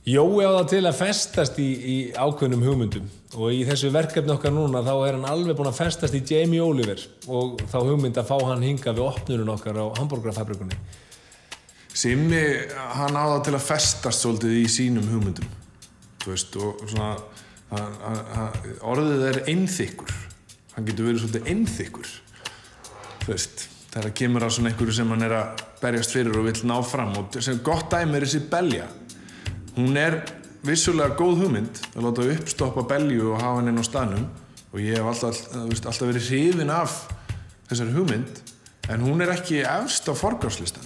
Jói á það til að festast í ákveðnum hugmyndum og í þessu verkefni okkar núna þá hann alveg búinn að festast í Jamie Oliver og þá hugmynd að fá hann hingað við opnunum okkar á hamborgarafabrikunni. Simmi, hann á það til að festast svolítið í sínum hugmyndum, þú veist, og svona, orðið einþykkur, hann getur verið svolítið einþykkur, þú veist, þegar kemur á svona einhverju sem hann að berjast fyrir og vill ná fram og sem gott dæmi þessi belja. Hún vissulega góð hugmynd að láta uppstoppa belju og hafa hann inn á staðnum og ég hef alltaf verið hrifinn af þessari hugmynd en hún ekki efst á forgangslistan.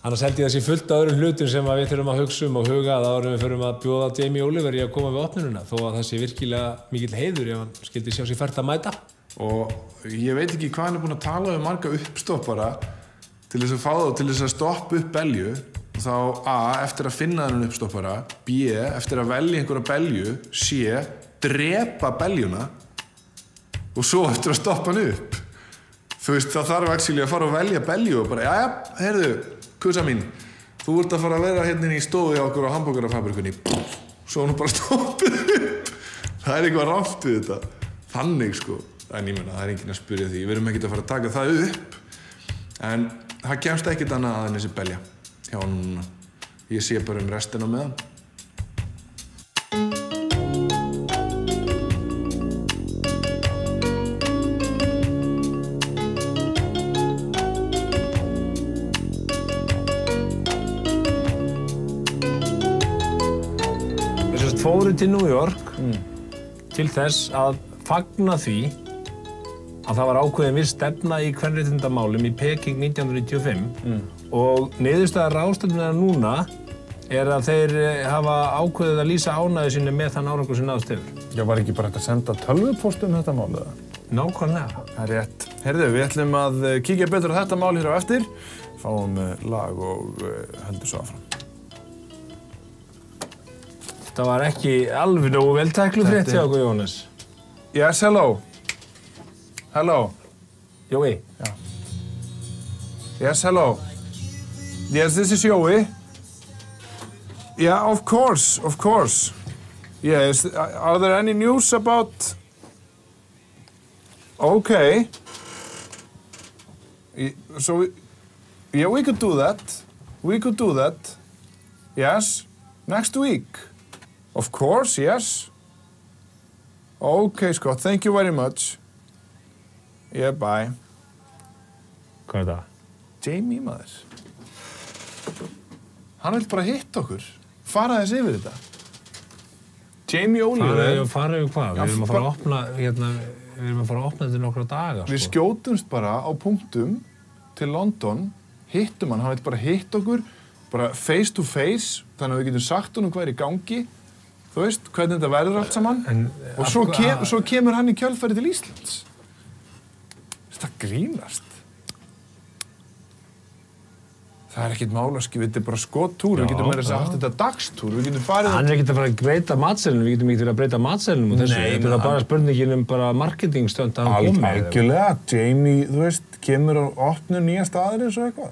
Annars held ég þessi fullt af öðrum hlutum sem við þurfum að hugsa og huga að áður við förum að bjóða Jamie Oliver í að koma við opnununa þó að það sé virkilega mikill heiður ef hann skildi sjá sig fært að mæta. Og ég veit ekki hvað hann búinn að tala um marga uppstoppara til þess að fá þá til þess að stoppa upp belju. Þá A, eftir að finna þennan uppstoppara, B, eftir að velja einhverja belju, C, drepa beljuna og svo eftir að stoppa hann upp. Þú veist, það þarf actually að fara að velja belju og bara, jæja, heyrðu, kussa mín, þú ert að fara að vera hérna í stofu hjá okkur á hamborgarafabrikunni. Svo hann bara stoppið upp. Það eitthvað rátt við þetta. Þannig, sko. En ég meina, það enginn að spyrja því. Við erum ekkert að fara að taka það upp. En það kemst ekkert annað en þessi belja. Já, núna. Ég sé bara restina með hann. Við fórum til New York til þess að fagna því að það var ákveðin viss stefna í kvenréttindamálum í Peking 1995 og niðurstaða ráðstefnunnar núna að þeir hafa ákveðið að lýsa ánægju sinni með þann árangur sem náðst hefur. Já, var ekki bara hægt að senda tölvupóst þetta mál eða? Nákvæmlega. Það rétt. Heyrðu, við ætlum að kíkja betur á þetta mál hér á eftir, fáum lag og höldum svo áfram. Það var ekki alveg nógu vel tæklufrétt hjá okkur, Jónas. Yes, hello. Hello. Jói. Yeah. Yes, hello. Yes, this is Joey. Yeah, of course. Yes, are there any news about... Okay. So, yeah, we could do that. Yes, next week. Of course, yes. Okay, Scott, thank you very much. Yeah, bye. Hvað það? Jamie, maður. Hann vill bara hitta okkur. Fara þess yfir þetta. Jamie Oliver... Fara yfir hvað? Við erum að fara að opna, við erum að fara að opna þetta í nokkra daga, sko. Við skjótumst bara á punktum til London, hittum hann vill bara hitta okkur, bara face to face, þannig að við getum sagt honum hvað í gangi, þú veist, hvernig þetta verður allt saman, og svo kemur hann í kjölfarið til Íslands. Þetta grínast. Það ekkert málaskip, þetta bara skottúr, við getum meira að haft þetta dagstúr, við getum farið... Hann ekkert að fara að breyta matseðlunum, við getum ekki til að breyta matseðlunum og þessu. Þetta bara spurningin bara marketingstönd að hann komi. Algjörlega, Jamie, þú veist, kemur og opnur nýja staðir eins og eitthvað.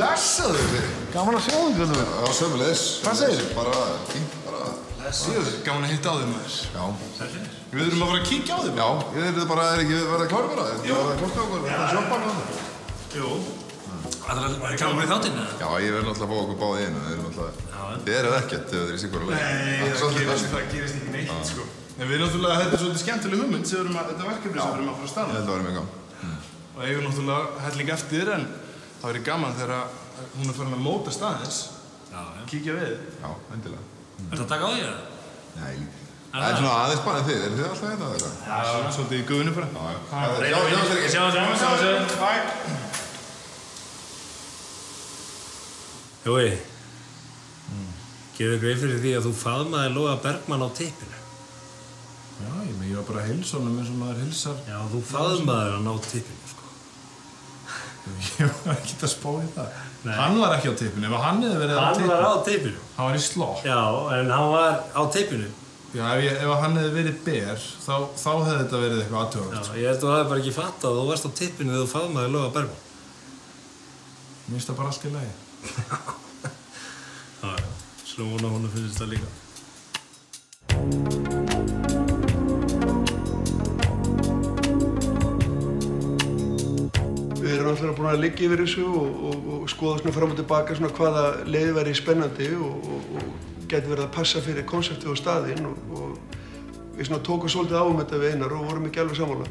Blessaður þig. Gaman að sjá þig, Guðmundur. Já, sömuleiðis. Hvað segirðu? Bara fínt, bara. Blessaður, gaman að hitta á þig, maður. Já. Við þurfum að fara að kíkja á þig. Já, ég veit bara, ekki verið að klára bara. Jú. Það er klokka okkur, þetta sjoppa með það. Jú. Það er klára í þáttinn, eða? Já, ég verð náttúrulega að fá okkur báðið inn. Þið eruð ekkert ef þið í sigur leið. Nei, það gerist ekki neitt, sko. En við náttúrulega, þetta svolítið skemmtileg hugmynd sem þetta verkefni sem við erum að fara að staða. Ég held að vera mjög gaman. Og eigum náttúrulega helling eftir, en það verið gaman þegar hún farin að móta staðins. Kíkja við. Já, endilega. Ertu að taka á því, eða? Nei, það er svona aðeins bara en þið. Eru þið alltaf hérna eða eitthvað? Já, svolítið í guðinu bara. Sjáum. Jói, gerðu greið fyrir því að þú faðmaði Loga Bergmann á tippinu. Já, ég var bara að heilsa honum eins og maður heilsar. Já, þú faðmaði hann á tippinu, sko. Ég var ekki að spá í það. Nei. Hann var ekki á tippinu, ef hann hefði verið á tippinu. Hann var á tippinu. Hann var í slokk. Já, en hann var á tippinu. Já, ef hann hefði verið ber, þá hefði þetta verið eitthvað athugavert. Já, ég held að þú hefði bara ekki fattað að þú varst á tippinu þegar þú faðmaði Loga Bergman. Mér finnst það bara allt í lagi. Já, svo vona honum finnst það líka. Við erum alltaf búin að liggja yfir þessu og skoða svona fram og tilbaka svona hvaða leið væri spennandi og gæti verið að passa fyrir konseptið og staðinn og við svona tókum svolítið á þetta við Einar og vorum ekki alveg sammála.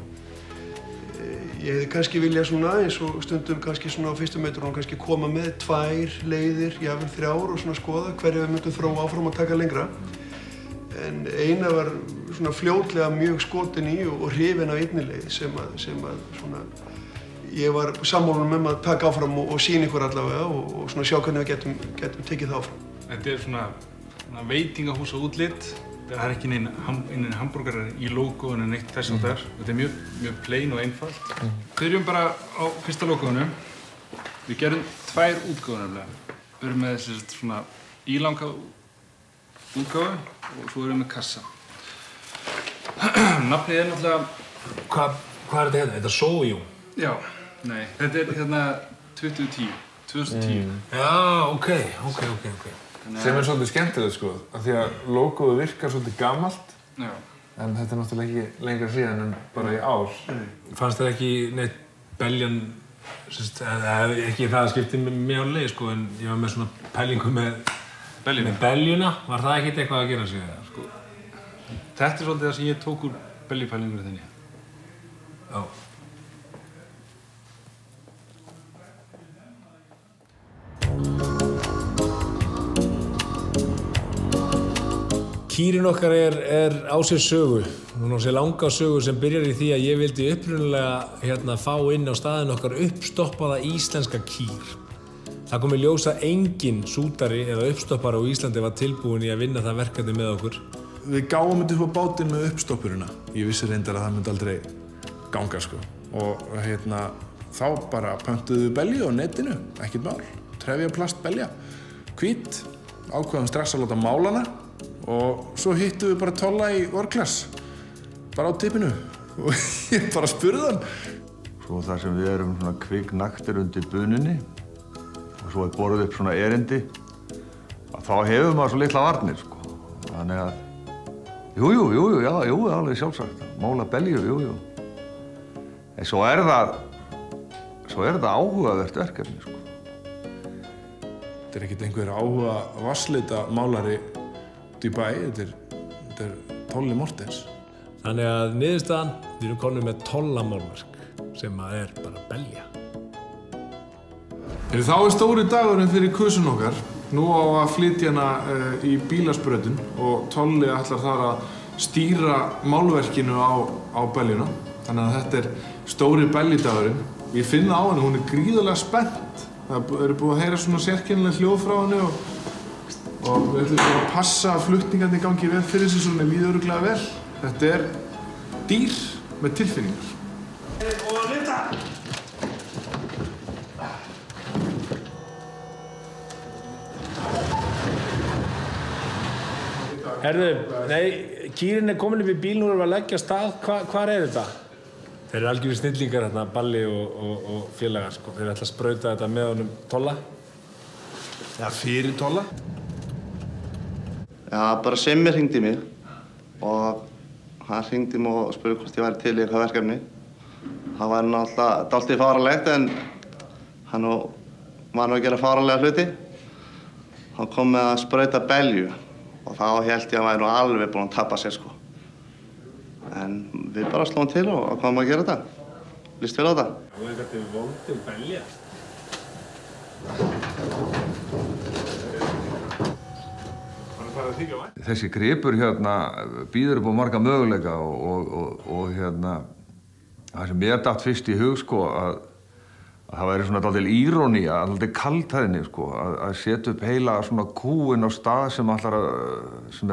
Ég hefði kannski viljað svona eins og stundum kannski svona á fyrstu metrunum kannski koma með 2 leiðir, jafnvel 3 og svona skoða hverju við myndum þróa áfram og taka lengra. En Einar var svona fljótlega mjög skotin í og hrifinn af einni leið sem að svona ég var sammála að taka áfram og sýna ykkur allavega og svona sjá hvernig við getum tekið það áfram. Þetta svona veitingahús og útlit. Það ekki neinn hambúrgarar í logoinu en neitt þess áttar. Þetta mjög plain og einfalt. Byrjum bara á fyrsta logoinu. Við gerum 2 útgáfur nefnilega. Við erum með svona ílanga útgáfu og svo erum við með kassa. Nafnið náttúrulega... Hvað er þetta hérna? Þetta er Soju? Já, nei. Þetta hérna 2010. Já, ok. Sem svolítið skemmtilegt sko, af því að logoðu virkar svolítið gamalt. Já. En þetta náttúrulega ekki lengra síðan en bara í ár. Fannst þér ekki neitt beljan, ekki það að skipti mjög leið sko, en ég var með svona pælingu með beljuna. Var það ekkert eitthvað að gera sig það? Sko, þetta er svolítið það sem ég tók úr beljupælingunni þinni. Já. Kýrin okkar er á sér sögu. Hún á sér langa sögu sem byrjar í því að ég vildi upprunalega fá inn á staðinn okkar uppstoppaða íslenska kýr. Það kom í ljós að enginn sútari eða uppstoppari á Íslandi var tilbúinn í að vinna það verkefni með okkur. Við gáum þetta upp á bátinn með uppstoppurina. Ég vissi reyndar að það myndi aldrei ganga sko. Og þá bara pöntuðu við belju á netinu, ekkert mál. Trefjaplast belja, hvít, ákveðum strax að láta mála hana. Og svo hittum við bara Tolla í World-Class, bara á tippinu og ég bara spurði hann. Svo þar sem við erum svona kviknaktir undir buninni og svo borðið upp svona erindi, að þá hefur maður svo litla varnir sko. Þannig að, jú, alveg sjálfsagt, mála belju, jú. En svo er það áhugavert verkefni sko. Þetta er ekkert einhver áhuga vatnslita málari í bæ, þetta er Tolli Mortens. Þannig að niðurstaðan, við erum konum með Tollamálverk sem er bara belja. Þá er stóri dagurinn fyrir kusun okkar. Nú á að flytja hana í bílasprautin og Tolli ætlar þar að stýra málverkinu á beljuna. Þannig að þetta er stóri beljudagurinn. Ég finn á henni, hún er gríðarlega spennt. Það eru búið að heyra svona sérkennileg hljóð frá henni og við ætlum að passa að flutningarnir gangi vel fyrir sig svo henni líður örugglega vel. Þetta er dýr með tilfinningar. Og lyfta! Herðu, nei, kýrin komin upp í bíl, nú erum við að leggja af stað. Hvar er þetta? Þeir eru algjörlega snillingar hérna, Balli og félagar sko. Þeir ætla að sprauta þetta með honum Tolla. Já, fyrir Tolla? Já, bara Simmi hringdi mig og hann hringdi mig og spurði hvort ég væri til í eitthvað verkefni. Það var náttúrulega dálítið fáránlegt en hann var nú að gera fáránlega hluti. Hann kom með að sprauta belju og þá hélt ég að hann væri nú alveg búinn að tappa sér sko. En við bara slóum til og ákváðum að gera þetta. Lýst vel á þetta. Það er þetta vondum belja. Þessi gripur hérna býður upp á marga möguleika og það sem mér datt fyrst í hug sko að það væri svona dálítil írónía, dálítil kaldhæðni sko að setja upp heila svona kúinn á stað sem er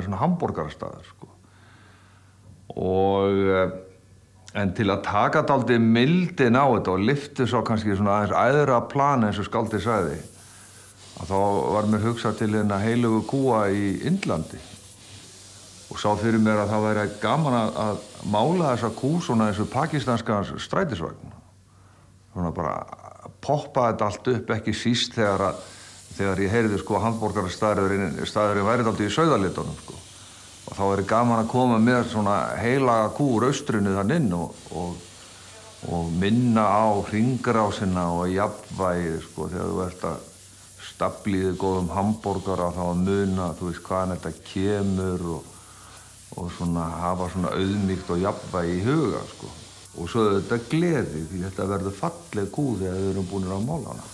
svona hamborgarastaður sko. En til að taka dálítið mildin á þetta og lyfti svo kannski svona aðeins æðra plan eins og skáldið sagði, að þá var mér hugsað til hérna heilugu kúa í Indlandi. og sá fyrir mér að það væri gaman að mála þessa kú svona eins og pakistanska strætisvagn. Svona bara poppa þetta allt upp, ekki síst þegar ég heyrði sko hamborgarastaðurinn væri dálítið í sauðalitunum sko. Og þá væri gaman að koma með svona heilaga kú úr austrinu þann inn og minna á hringrásina og jafnvægið sko, þegar þú ert að stafla í þig góðum hamborgara þá að muna, þú veist hvaðan þetta kemur og svona hafa svona auðmýkt og jafnvægi í huga sko. Og svo þetta gleði, því þetta verður falleg kú þegar við erum búinir að mála hana.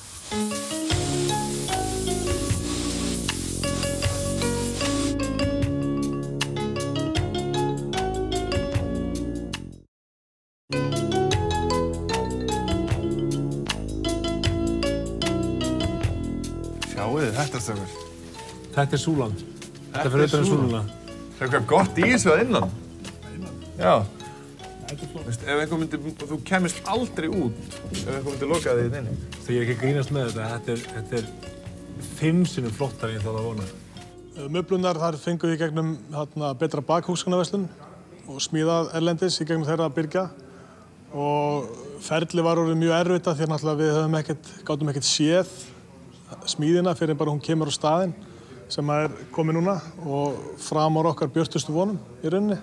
Þetta stöfur. Þetta súlan. Þetta fyrir utan súluna. Það er eitthvað gott í þessu að innan. Já. Veist, ef einhver myndi, þú kemist aldrei út ef einhver myndi loka þig inni. Þegar ég er ekki að grínast með þetta, þetta er 5 sinnum flottar en ég þáði að vona. Möblunar þar fengum við í gegnum betra bakhúsgagnaverslun og smíðað erlendis í gegnum þeirra að byrgja. Og ferli var orðið mjög erfitt því að náttúrulega við gátum ekkert séð smíðina fyrir bara hún kemur á staðinn sem er komið núna og framar okkar björtustu vonum í rauninni.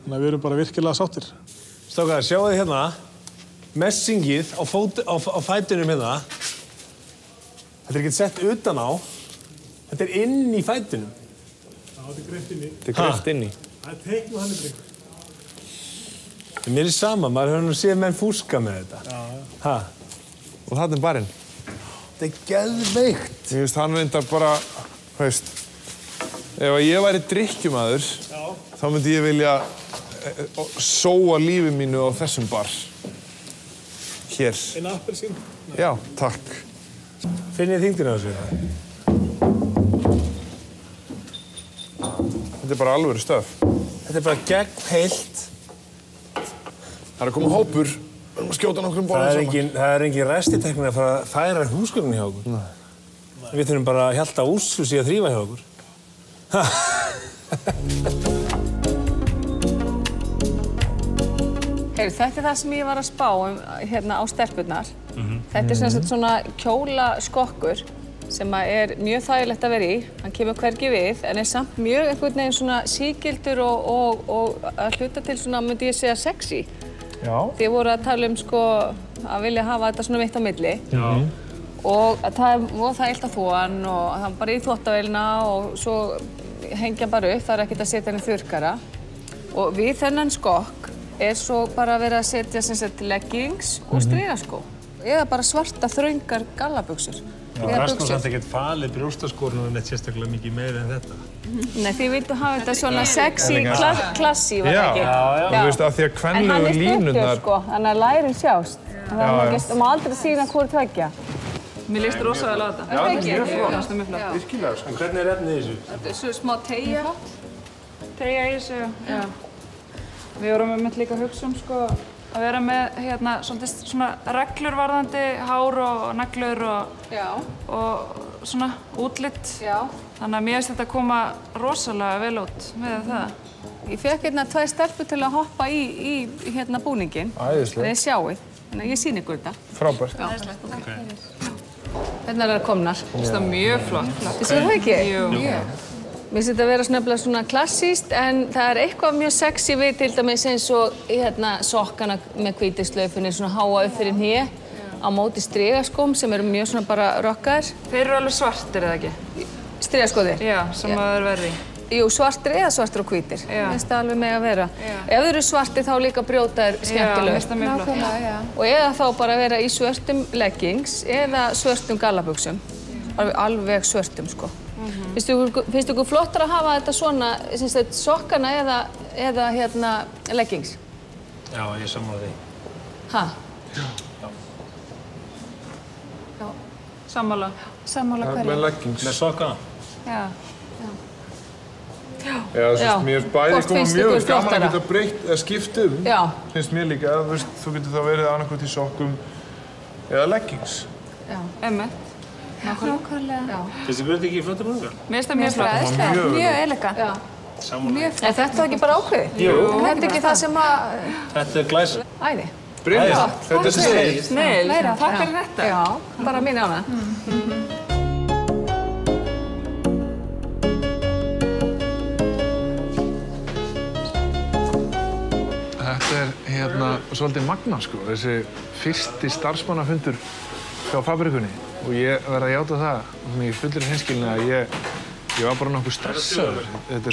Þannig að við erum bara virkilega sáttir. Strákar, sjáu þið hérna messingið á fætinum hérna. Þetta er ekki sett utan á. Þetta er inn í fætinum. Já, þetta er greift inn í. Þetta er greift inn í. Það er teikn og hann er greift. Mér er sama, maður hefur nú séð menn fúska með þetta. Já. Og þarna er barinn. Þetta er geðveikt. Ég veist, hann reyndar bara, veist, ef ég væri drykkjumaður, þá myndi ég vilja sóa lífi mínu á þessum bar. Hér. Einn appelsín? Já, takk. Finnið þyngdina á þessu? Þetta er bara alvöru stöf. Þetta er bara gegnheilt. Það er að koma hópur. Við erum að skjóta nokkrum borðum saman. Það er engin restitekni að fara að færa húsgögnin hjá okkur. Nei. Við þurfum bara að halda úrsus í að þrífa hjá okkur. Heyrðu, þetta er það sem ég var að spá hérna á stelpurnar. Þetta er sem sagt svona kjólaskokkur sem er mjög þægilegt að vera í. Hann kemur hvergi við en er samt mjög einhvern veginn svona sígildur og að hluta til svona, myndi ég segja, sexy. Já. Þið voru að tala sko að vilja hafa þetta svona mitt á milli. Já. Og það er mjög þægilegt að þvo hann og það er bara í þvottavélina og svo hengja bara upp, það er ekkert að setja hann í þurrkara. Og við þennan skokk er svo bara verið að setja sem sagt leggings og strigaskó. Eða bara svarta þröngar gallabuxur. Það er sko samt ekkert falið brjóstaskórnum neitt sérstaklega mikið meira en þetta. Nei, þið vildu hafa þetta svona sexy, klassi, var það ekki? Já. Þú veist að því að kvenlegu línurnar... En hann er stuttur sko, þannig að lærin sjást. Það má aldrei sína hvort tveggja. Mér líst rosalega á þetta. Já, þetta er mjög flott. Það er mjög flott. Virkilega sko. En hvernig er efnið í þessu? Þetta er svo smá teygja. Teygja í þessu, já. Við vorum með líka að hugsa sko að vera með hérna svolítið svona reglur varðandi hár og neglur og svona útlitt. Já. Þannig að mér finnst þetta að koma rosalega vel út með það. Ég fekk hérna 2 stelpur til að hoppa í hérna búninginn. Æðislegt. Þið sjáið. Þannig að ég sýni ykkur þetta. Frábært. Hérna er það komnar. Það er mjög flott. Þið séu það ekki? Jú. Mér finnst þetta að vera snöfnilega svona klassískt en það er eitthvað mjög sexy við til dæmis eins og hérna sokkana með hvítislaufunni svona háa upp fyrir hné á móti strigaskóm sem eru mjög svona bara rockaðir. Þeir eru alveg svartir eða ekki? Strigaskóðir? Já, sem að það er verði. Jú, svartir eða svartir og hvítir. Mér finnst það alveg með að vera. Ef þeir eru svartir þá líka brjóta þér skemmtilega. Já, mér finnst það mjög flott. Og eða þá bara vera í svörtum leggings eða svörtum gallabuxum. Alveg svörtum sko. Finnst ykkur flottar að hafa þetta svona, sokkana eða hérna leggings? Já, ég sammála því. Ha? Já. Sammála. Sammála hverju? Með leggings. Með sokkana? Já. Já, þú veist, mér finnst bæði koma mjög gaman að geta breytt eða skipt Já. Finnst mér líka, þú getur þá verið annarkvæmt í sokkum eða leggings. Já. Einmitt. Nákvæmlega. Finnst þið þetta ekki flottar búningar? Mér finnst það mjög flott. Mjög elegant. Er þetta ekki bara ákveðið? Jú. Er þetta ekki það sem að... Þetta glæsa. Æði. Brilliant. Þetta snill. Snill. Takk fyrir þetta. Já, bara mín ána. Þetta svolítið magna, sko. Þessi fyrsti starfsmannafundur hjá fabrikunni. Og ég verð að játa það, í fullri hreinskilni að ég var bara nokkuð stressaður. Þetta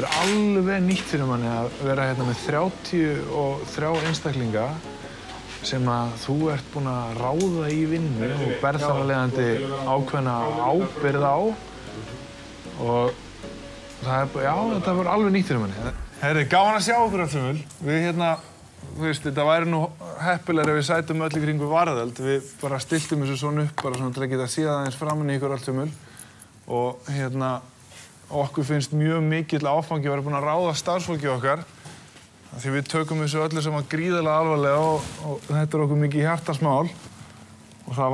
er alveg nýtt fyrir manni að vera með 33 einstaklinga sem að þú ert búinn að ráða í vinnu og berð þar af leiðandi ákveðna ábyrgð á. Og þetta var alveg nýtt fyrir manni. Herri, gaman að sjá okkur alltaf. Við þú veist, þetta væri nú heppilegri ef við sætum öll í kringu varðöld. Við bara stiltum þessu svona upp bara svona til að geta séð aðeins framan í ykkur alltaf. Og okkur finnst mjög mikill áfangi að vera búin að ráða starfsfólki okkar. Því við tökum þessu öllu saman gríðarlega alvarlega og þetta er okkur mikið hjartarsmál. Og það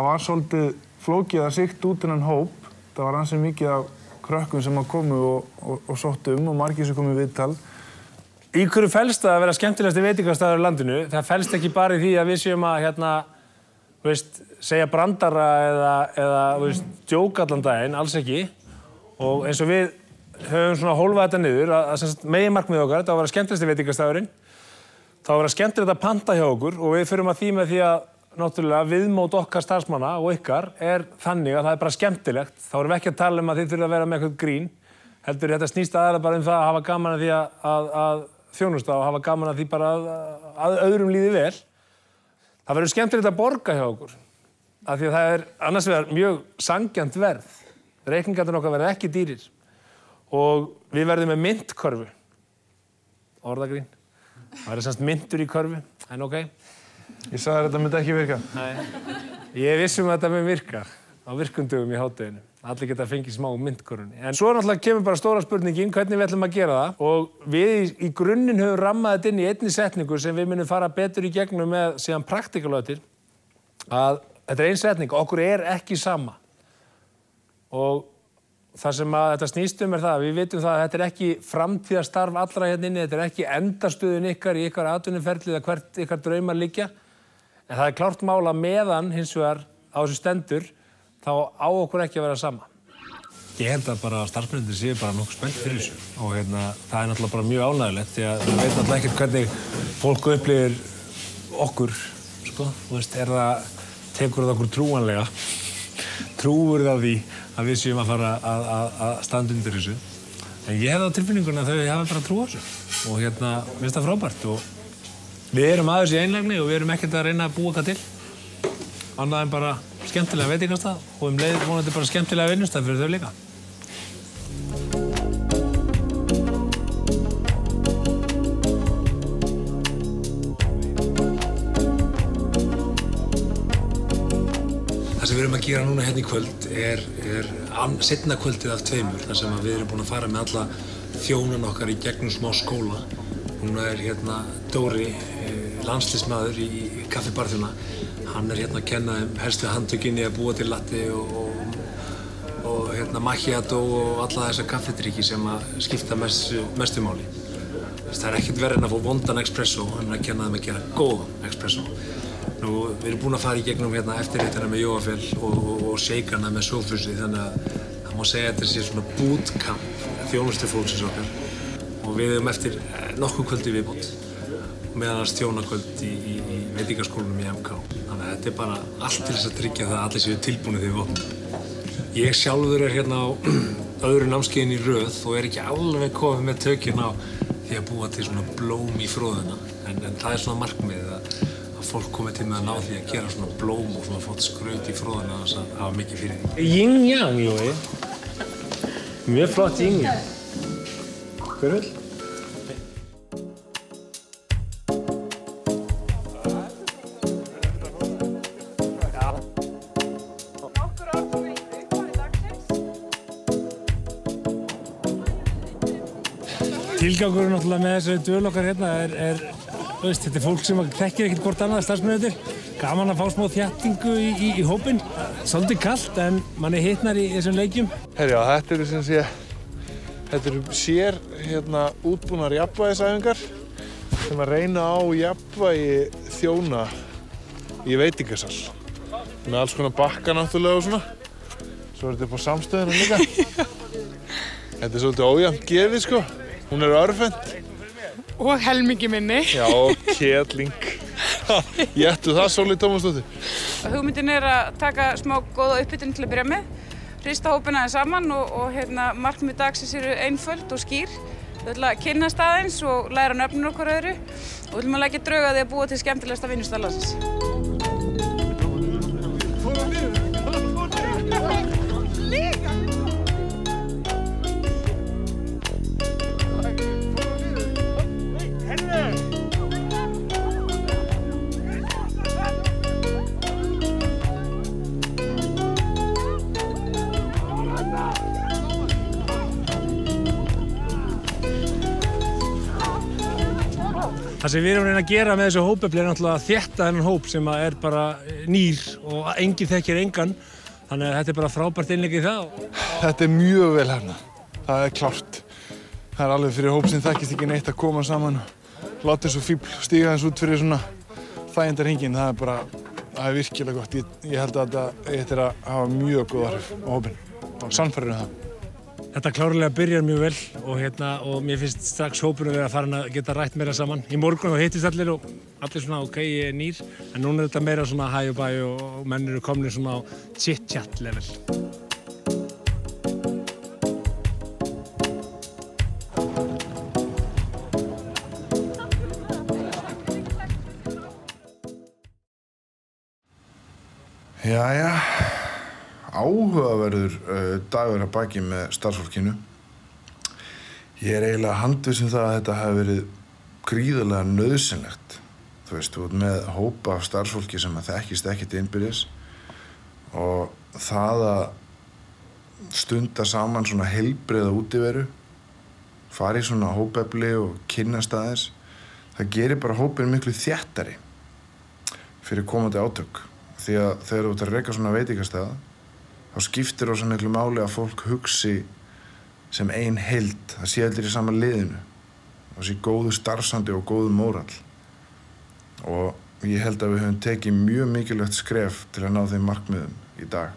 var svolítið flókið að sigta út innan hóp. Það var ansi mikið af krökkum sem komu og sóttu og margir sem komu í viðtal. Í hverju felst það að vera skemmtilegasti veitingastaður í landinu? Það felst ekki bara í því að við séum að segja brandara eða djóka allan daginn, alls ekki. Og eins og við höfum svona hólfað þetta niður að meginmarkmið okkar, þetta á að vera skemmtilegasti veitingastaðurinn. Það á að vera skemmtilegt að panta hjá okkur og við förum að því með því að náttúrulega viðmót okkar starfsmanna og ykkar er þannig að það er bara skemmtilegt. Þá erum við ekki að tala að þið þurfa að vera með eitthvað grín. Heldur þetta snýst aðeins bara það að hafa gaman að því að þjónusta og hafa gaman að því bara að öðrum líði vel. Það verður skemmtilegt að borga hjá okkur. Af því að það er annars vegar mjög sanngjarnt verð. Reikningarnir okkar verða ekki dýrir. Og við verðum með myntkörfu. Orðagrín. Það verður semst myntur í körfu, en ok. Ég sagði að þetta myndi ekki virka. Nei. Ég vissum að þetta myndi virka á virkundögum í hádeginu. Allir geta fengið smá myntkörfunni. En svo náttúrulega kemur bara stóra spurningin hvernig við ætlum að gera það. Og við í grunninn höfum rammað þetta inn í einni setningu sem við munum fara betur í gegnum með síðan praktikalötir. Að þetta er ein setning, okkur er ekki sama. Og það sem að þetta snýst er það, við vitum það að þetta er ekki framtíðarstarf allra hérna inni, þetta er ekki endastöðun ykkar í ykkar atvinnuferli eða hvert ykkar draumar liggja. En það er klárt mál að meðan hins vegar á þessu stendur, þá á okkur ekki að vera sama. Ég held að bara starfsmennirnir séu bara nokkuð spennt fyrir þessu. Og það er náttúrulega bara mjög ánægilegt, því að við veitum náttúrulega ekkert hvernig fólk upplifir okkur, sko. Þú veist, tekur það okkur trúanlega, trúur það því að við séum að fara að standa undir þessu. En ég hef það á tilfinningunni að þau hafa bara trú á þessu. Og finnst það frábært. Og við erum aðeins í einlægni og við erum ekkert að reyna að búa eitthvað til. Annað en bara skemmtilega veitingastað og leið vonandi bara skemmtilega vinnustað fyrir þau líka. Það sem við erum að gera núna hérna í kvöld er seinna kvöldið af tveimur, þar sem við erum búin að fara með alla þjónana okkar í gegnum smá skóla. Núna er Dóri, landsliðsmaður í Kaffi Barþjóna. Hann er að kenna þeim helstu handtökinni að búa til latte og macchiato og alla þessa kaffidrykki sem að skipta mestu máli. Það er ekkert verið en að fá vondan espresso, hann er að kenna þeim að gera góðan espresso. Við erum búin að fara í gegnum eftirréttina með Jóafell og shakerna með Sófusi, þannig að það má segja að þetta sé svona bootcamp þjónustufólksins okkar. Og við höfum eftir nokkuð kvöldi viðbót, meðan þjónakvöld í veitingaskólanum í MK. Þannig að þetta er bara allt til þess að tryggja það að allir séu tilbúnir þegar við opnum. Ég sjálfur er á öðru námskeiðin í röð og er ekki alveg komið með tökin á því að búa til svona blóm í fróðuna. En það er svona markmiðið að fólk komið til með að ná því að gera svona blóm og svona fótt skraut í fróðuna þess að hafa mikið fyrir því. Yin-yang, Jói. Mjög flott yin-yang. Hver vill? Tilgangurinn náttúrulega með þessu dvöl okkar þetta er fólk sem þekkir ekkert hvort annað starfsmennirnir. Gaman að fá smá þjattingu í hópinn. Svolítið kalt en manni hitnar í þessum leikjum. Herjá, þetta eru sem sé Þetta eru sér útbúnar jafnvægisæfingar sem að reyna á jafnvægi þjóna í veitingasal. Með alls konar bakka náttúrulega og svona. Svo er þetta upp á samstöðunum líka. Þetta er svolítið ójafnt gefið sko. Hún er örvend. Og helmingi minni. Já, og ketling. Éttu það, Sóley Tómasdóttir? Hugmyndin er að taka smá góða upphitun til að byrja með, hrista hópina aðeins saman og markmið dagsins eru einföld og skýr. Við ætlum að kynnast aðeins og læra nöfnin okkur öðru og við ætlum að leggja drauga því að búa til skemmtilegasta vinnustað landsins. Það sem við erum að reyna að gera með þessu hópefli er náttúrulega að þétta þennan hóp sem er bara nýr og enginn þekkir engan. Þannig að þetta er bara frábært innlegg í það. Þetta er mjög vel hérna. Það er klárt. Það er alveg fyrir hóp sem þekkist ekki neitt að koma saman og láta þessu fíbl stíga þess út fyrir svona þægindarhringinn. Það er virkilega gott. Ég held að þetta er að hafa mjög góð áhrif á hópinn og sannfærður það. Þetta klárlega byrjar mjög vel og mér finnst strax hópurinn vera farin að geta rætt meira saman. Í morgun þá hittist allir og allir svona ok, ég er nýr, en núna er þetta meira svona hæ og bæ og menn eru komnir svona á chit-chat level. Jæja. Áhugaverður dagur að baki með starfsfólkinu. Ég er eiginlega handviss það að þetta hafi verið gríðarlega nauðsynlegt. Þú veist, þú ert með hópa af starfsfólki sem þekkist ekkert innbyrðis og það að stunda saman svona heilbrigða útiveru, fara í svona hópefli og kynnast aðeins, það gerir bara hópinn miklu þéttari fyrir komandi átök. Því að þegar þú ert að reka svona veitingastað þá skiptir rosa miklu máli að fólk hugsi sem ein heild, það sé allir í sama liðinu og sé góðu starfsandi og góðu mórall. Og ég held að við höfum tekið mjög mikilvægt skref til að ná þeim markmiðum í dag.